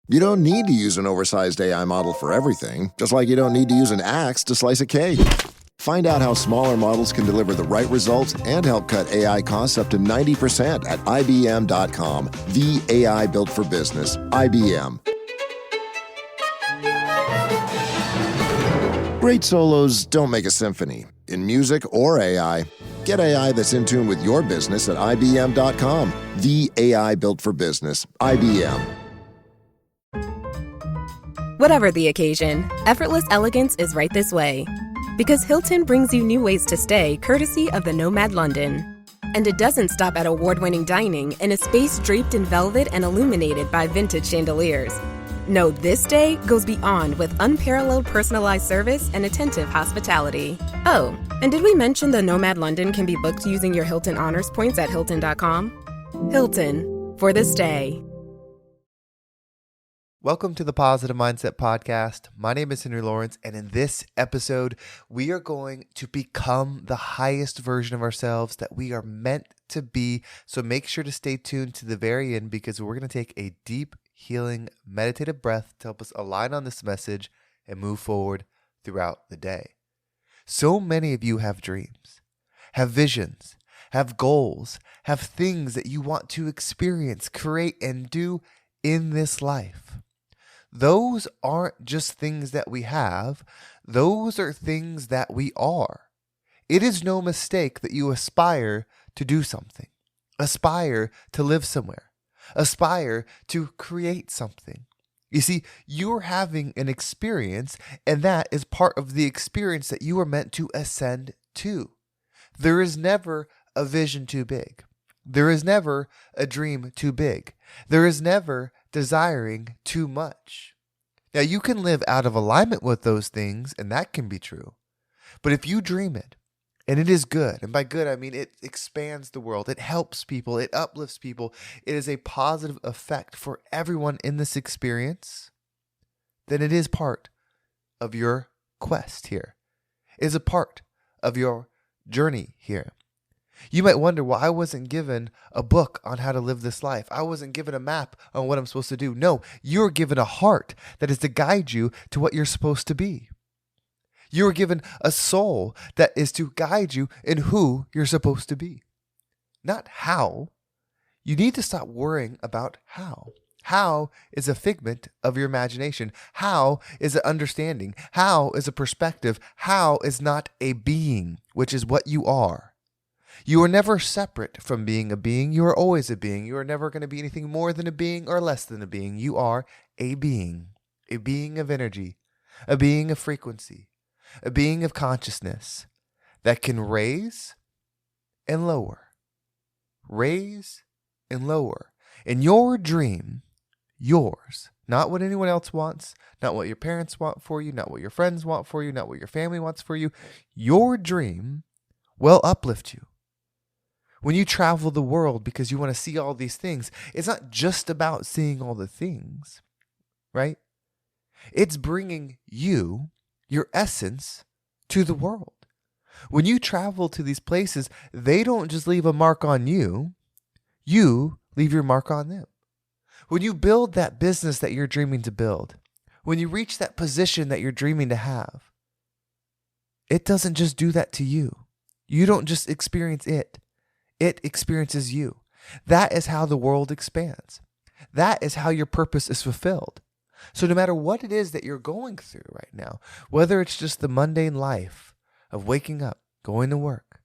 You don't need to use an oversized AI model for everything, just like you don't need to use an axe to slice a cake. Find out how smaller models can deliver the right results and help cut AI costs up to 90% at IBM.com. The AI built for business. IBM. Great solos don't make a symphony. In music or AI, get AI that's in tune with your business at IBM.com. The AI built for business. IBM. Whatever the occasion, effortless elegance is right this way. Because Hilton brings you new ways to stay courtesy of the Nomad London. And it doesn't stop at award-winning dining in a space draped in velvet and illuminated by vintage chandeliers. No, this day goes beyond with unparalleled personalized service and attentive hospitality. Oh, and did we mention the Nomad London can be booked using your Hilton Honors points at Hilton.com? Hilton, for the stay. Welcome to the Positive Mindset Podcast. My name is Henry Lawrence, and in this episode, we are going to become the highest version of ourselves that we are meant to be. So make sure to stay tuned to the very end because we're going to take a deep, healing, meditative breath to help us align on this message and move forward throughout the day. So many of you have dreams, have visions, have goals, have things that you want to experience, create, and do in this life. Those aren't just things that we have, those are things that we are. It is no mistake that you aspire to do something, aspire to live somewhere, aspire to create something. You see, you're having an experience, and that is part of the experience that you are meant to ascend to. There is never a vision too big. There is never a dream too big. There is never desiring too much. Now, you can live out of alignment with those things, and that can be true. But if you dream it, and it is good, and by good I mean it expands the world, it helps people, it uplifts people, it is a positive effect for everyone in this experience, then it is part of your quest here. It is a part of your journey here. You might wonder, well, I wasn't given a book on how to live this life. I wasn't given a map on what I'm supposed to do. No, you're given a heart that is to guide you to what you're supposed to be. You're given a soul that is to guide you in who you're supposed to be, not how. You need to stop worrying about how. How is a figment of your imagination. How is an understanding. How is a perspective. How is not a being, which is what you are. You are never separate from being a being. You are always a being. You are never going to be anything more than a being or less than a being. You are a being of energy, a being of frequency, a being of consciousness that can raise and lower, raise and lower. In your dream, yours, not what anyone else wants, not what your parents want for you, not what your friends want for you, not what your family wants for you. Your dream will uplift you. When you travel the world because you want to see all these things, it's not just about seeing all the things, right? It's bringing you, your essence, to the world. When you travel to these places, they don't just leave a mark on you, you leave your mark on them. When you build that business that you're dreaming to build, when you reach that position that you're dreaming to have, it doesn't just do that to you. You don't just experience it. It experiences you. That is how the world expands. That is how your purpose is fulfilled. So no matter what it is that you're going through right now, whether it's just the mundane life of waking up, going to work,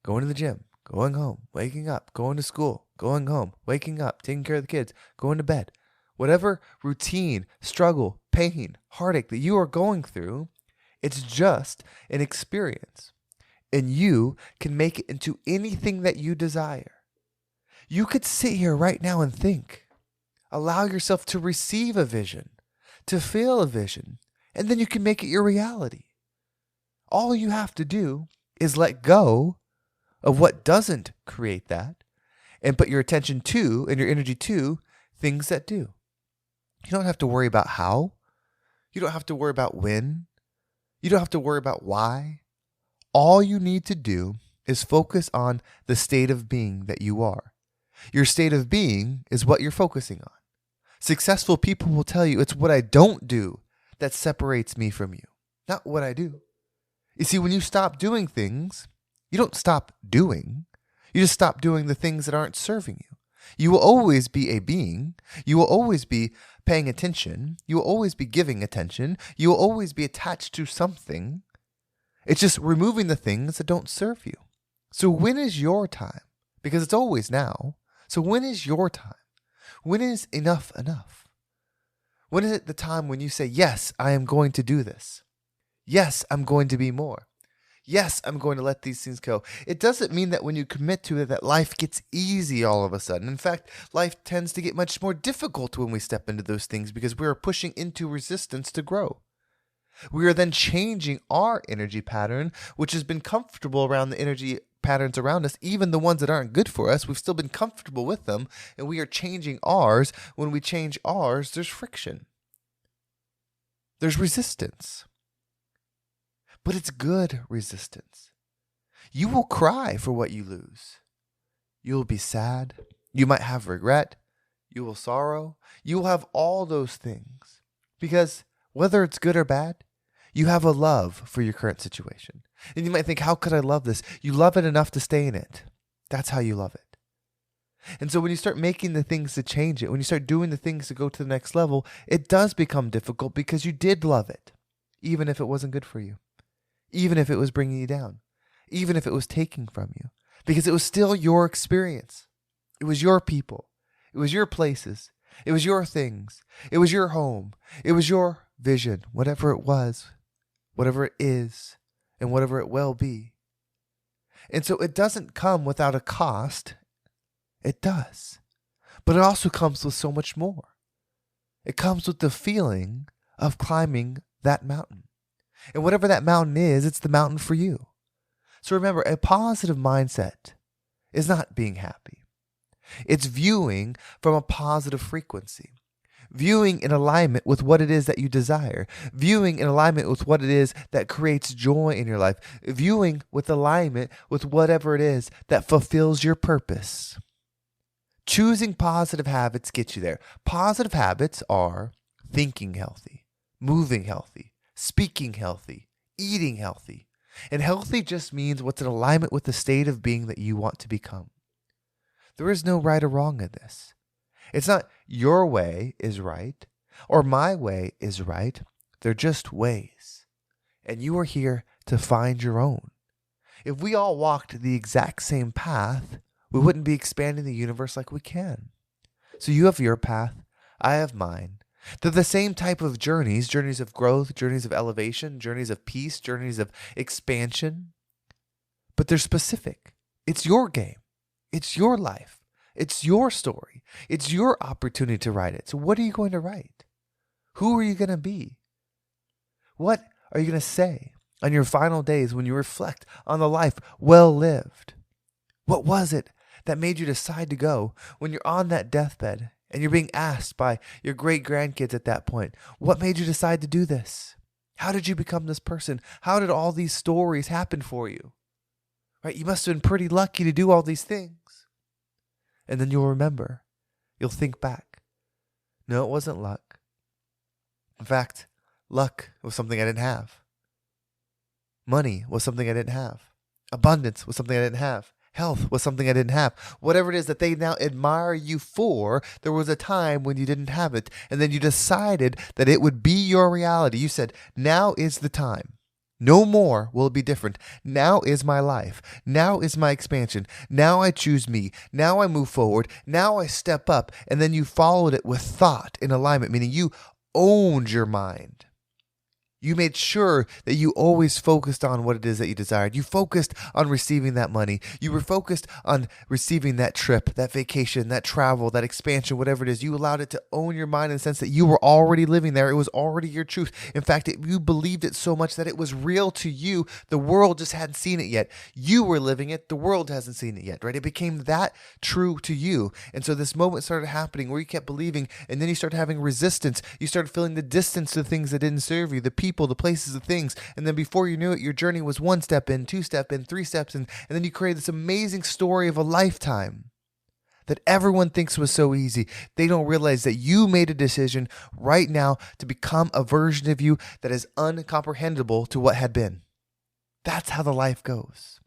going to the gym, going home, waking up, going to school, going home, waking up, taking care of the kids, going to bed, whatever routine, struggle, pain, heartache that you are going through, it's just an experience. And you can make it into anything that you desire. You could sit here right now and think. Allow yourself to receive a vision, to feel a vision, and then you can make it your reality. All you have to do is let go of what doesn't create that and put your attention to and your energy to things that do. You don't have to worry about how. You don't have to worry about when. You don't have to worry about why. All you need to do is focus on the state of being that you are. Your state of being is what you're focusing on. Successful people will tell you it's what I don't do that separates me from you, not what I do. You see, when you stop doing things, you don't stop doing. You just stop doing the things that aren't serving you. You will always be a being. You will always be paying attention. You will always be giving attention. You will always be attached to something. It's just removing the things that don't serve you. So when is your time? Because it's always now. So when is your time? When is enough enough? When is it the time when you say, yes, I am going to do this? Yes, I'm going to be more. Yes, I'm going to let these things go. It doesn't mean that when you commit to it that life gets easy all of a sudden. In fact, life tends to get much more difficult when we step into those things because we are pushing into resistance to grow. We are then changing our energy pattern, which has been comfortable around the energy patterns around us, even the ones that aren't good for us. We've still been comfortable with them, and we are changing ours. When we change ours, there's friction. There's resistance. But it's good resistance. You will cry for what you lose. You will be sad. You might have regret. You will sorrow. You will have all those things. Because whether it's good or bad, you have a love for your current situation. And you might think, how could I love this? You love it enough to stay in it. That's how you love it. And so when you start making the things to change it, when you start doing the things to go to the next level, it does become difficult because you did love it, even if it wasn't good for you. Even if it was bringing you down, even if it was taking from you, because it was still your experience. It was your people. It was your places. It was your things. It was your home. It was your vision, whatever it was, whatever it is, and whatever it will be. And so it doesn't come without a cost. It does. But it also comes with so much more. It comes with the feeling of climbing that mountain. And whatever that mountain is, it's the mountain for you. So remember, a positive mindset is not being happy. It's viewing from a positive frequency. Viewing in alignment with what it is that you desire. Viewing in alignment with what it is that creates joy in your life. Viewing with alignment with whatever it is that fulfills your purpose. Choosing positive habits gets you there. Positive habits are thinking healthy, moving healthy, speaking healthy, eating healthy. And healthy just means what's in alignment with the state of being that you want to become. There is no right or wrong in this. It's not your way is right or my way is right. They're just ways. And you are here to find your own. If we all walked the exact same path, we wouldn't be expanding the universe like we can. So you have your path, I have mine. They're the same type of journeys, journeys of growth, journeys of elevation, journeys of peace, journeys of expansion. But they're specific. It's your game. It's your life. It's your story. It's your opportunity to write it. So what are you going to write? Who are you going to be? What are you going to say on your final days when you reflect on the life well lived? What was it that made you decide to go when you're on that deathbed? And you're being asked by your great-grandkids at that point, what made you decide to do this? How did you become this person? How did all these stories happen for you? Right? You must have been pretty lucky to do all these things. And then you'll remember. You'll think back. No, it wasn't luck. In fact, luck was something I didn't have. Money was something I didn't have. Abundance was something I didn't have. Health was something I didn't have. Whatever it is that they now admire you for, there was a time when you didn't have it. And then you decided that it would be your reality. You said, now is the time. No more will it be different. Now is my life. Now is my expansion. Now I choose me. Now I move forward. Now I step up. And then you followed it with thought in alignment, meaning you owned your mind. You made sure that you always focused on what it is that you desired. You focused on receiving that money. You were focused on receiving that trip, that vacation, that travel, that expansion, whatever it is. You allowed it to own your mind in the sense that you were already living there. It was already your truth. In fact, you believed it so much that it was real to you. The world just hadn't seen it yet. You were living it. The world hasn't seen it yet, right? It became that true to you. And so this moment started happening where you kept believing, and then you started having resistance. You started feeling the distance to the things that didn't serve you, the people, the places, the things. And then before you knew it, your journey was 1 step in, 2 step in, 3 steps in, and then you created this amazing story of a lifetime that everyone thinks was so easy. They don't realize that you made a decision right now to become a version of you that is uncomprehendable to what had been. That's how the life goes.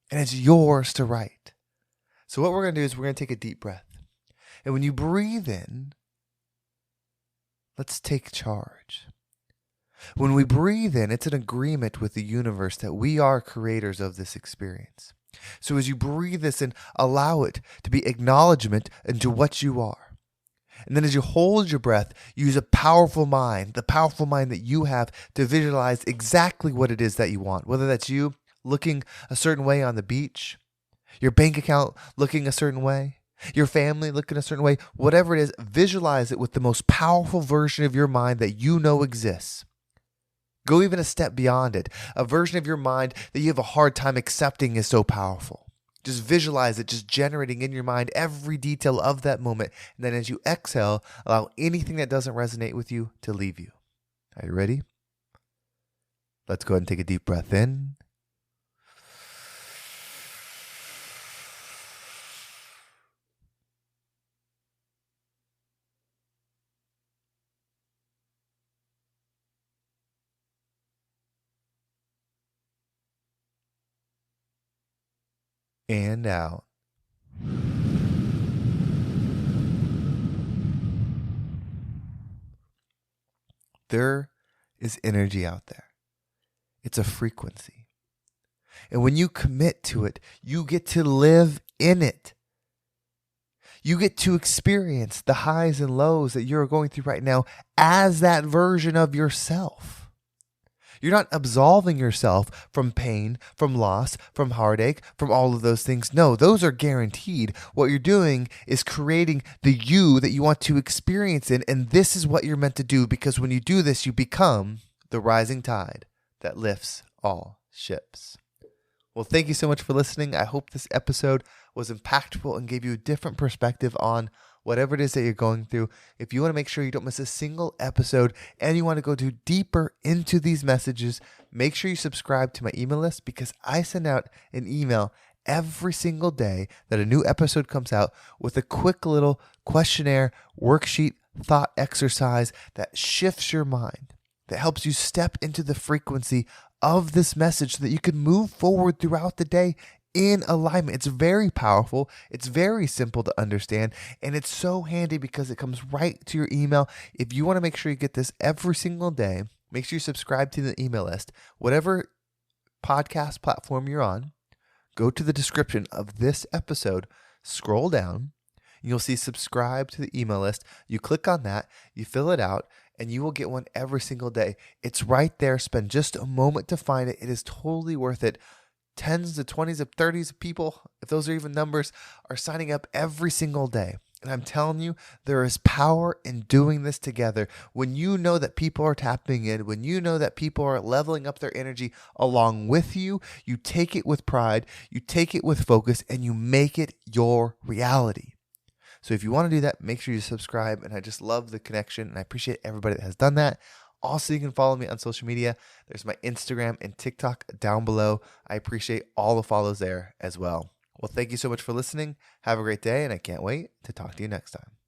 And it's yours to write. So what we're going to do is we're going to take a deep breath. And when you breathe in, let's take charge. When we breathe in, it's an agreement with the universe that we are creators of this experience. So as you breathe this in, allow it to be acknowledgement into what you are. And then as you hold your breath, use a powerful mind, the powerful mind that you have to visualize exactly what it is that you want. Whether that's you looking a certain way on the beach, your bank account looking a certain way, your family looking a certain way, whatever it is, visualize it with the most powerful version of your mind that you know exists. Go even a step beyond it. A version of your mind that you have a hard time accepting is so powerful. Just visualize it, just generating in your mind every detail of that moment. And then as you exhale, allow anything that doesn't resonate with you to leave you. Are you ready? Let's go ahead and take a deep breath in. And out. There is energy out there. It's a frequency. And when you commit to it, you get to live in it. You get to experience the highs and lows that you're going through right now as that version of yourself. You're not absolving yourself from pain, from loss, from heartache, from all of those things. No, those are guaranteed. What you're doing is creating the you that you want to experience in, and this is what you're meant to do, because when you do this, you become the rising tide that lifts all ships. Well, thank you so much for listening. I hope this episode was impactful and gave you a different perspective on whatever it is that you're going through. If you want to make sure you don't miss a single episode and you want to go deeper into these messages, make sure you subscribe to my email list, because I send out an email every single day that a new episode comes out with a quick little questionnaire, worksheet, thought exercise that shifts your mind, that helps you step into the frequency of this message so that you can move forward throughout the day in alignment. It's very powerful. It's very simple to understand. And it's so handy because it comes right to your email. If you want to make sure you get this every single day, make sure you subscribe to the email list. Whatever podcast platform you're on, go to the description of this episode, scroll down, and you'll see subscribe to the email list. You click on that, you fill it out, and you will get one every single day. It's right there. Spend just a moment to find it. It is totally worth it. Tens to 20s of 30s of people, if those are even numbers, are signing up every single day. And I'm telling you, there is power in doing this together. When you know that people are tapping in, when you know that people are leveling up their energy along with you, you take it with pride, you take it with focus, and you make it your reality. So if you want to do that, make sure you subscribe. And I just love the connection, and I appreciate everybody that has done that. Also, you can follow me on social media. There's my Instagram and TikTok down below. I appreciate all the follows there as well. Well, thank you so much for listening. Have a great day, and I can't wait to talk to you next time.